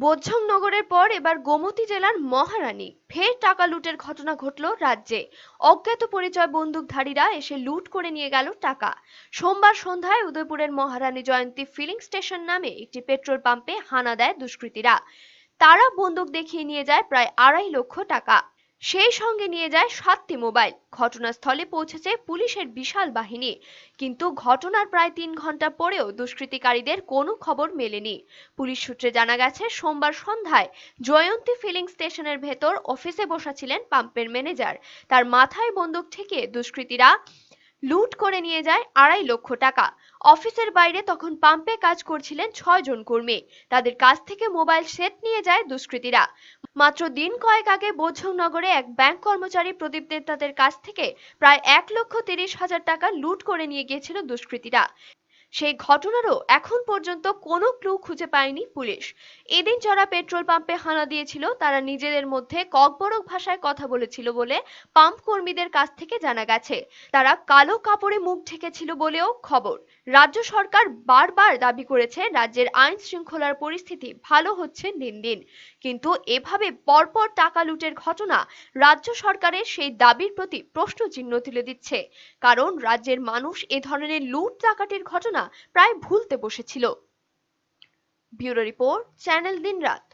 বোঝং নগরের পর এবার গোমতী জেলার মহারানী ফের টাকা লুটের ঘটনা ঘটল রাজ্যে। অজ্ঞাত পরিচয় বন্দুকধারীরা এসে লুট করে নিয়ে গেল টাকা। সোমবার সন্ধ্যায় উদয়পুরের মহারানী জয়ন্তী ফিলিং স্টেশন নামে একটি পেট্রোল পাম্পে হানা দেয় দুষ্কৃতীরা। তারা বন্দুক দেখিয়ে নিয়ে যায় প্রায় 2.5 লক্ষ টাকা। সেই সঙ্গে নিয়ে যায় 7টি মোবাইল। ঘটনাস্থলে পৌঁছেছে পুলিশের বিশাল বাহিনী, কিন্তু ঘটনার প্রায় 3 ঘন্টা পরেও দুষ্কৃতিকারীদের কোনো খবর মেলেনি। পুলিশ সূত্রে জানা গেছে, সোমবার সন্ধ্যায় জয়ন্তী ফিলিং স্টেশনের ভেতর অফিসে বসা ছিলেন পাম্পের ম্যানেজার। তার মাথায় বন্দুক ঠেকিয়ে দুষ্কৃতীরা লুট করে নিয়ে যায় 2.5 লক্ষ টাকা। অফিসের বাইরে তখন পাম্পে কাজ করছিলেন 6 জন কর্মী। তাদের কাছ থেকে মোবাইল সেট নিয়ে যায় দুষ্কৃতীরা। মাত্র দিন কয়েক আগে বোঝংনগরে এক ব্যাংক কর্মচারী প্রদীপ দেবনাথের কাছ থেকে প্রায় 1,30,000 টাকা লুট করে নিয়ে গিয়েছিল দুষ্কৃতীরা। সেই ঘটনারও এখন পর্যন্ত কোনো ক্লু খুঁজে পায়নি পুলিশ। এদিন যারা পেট্রোল পাম্পে হানা দিয়েছিল তারা নিজেদের মধ্যে ককবরক ভাষায় কথা বলেছিল বলে পাম্প কর্মীদের কাছ থেকে জানা গেছে। তারা কালো কাপড়ে মুখ ঢেকেছিল বলেও খবর। রাজ্য সরকার বারবার দাবি করেছে রাজ্যের আইন শৃঙ্খলার পরিস্থিতি ভালো হচ্ছে দিন দিন, কিন্তু এভাবে পরপর টাকা লুটের ঘটনা রাজ্য সরকারের সেই দাবির প্রতি প্রশ্নচিহ্ন তুলে দিচ্ছে। কারণ রাজ্যের মানুষ এ ধরনের লুট ডাকাতির ঘটনা প্রায় ভুলতে বসেছিল। ব্যুরো রিপোর্ট, চ্যানেল দিনরাত।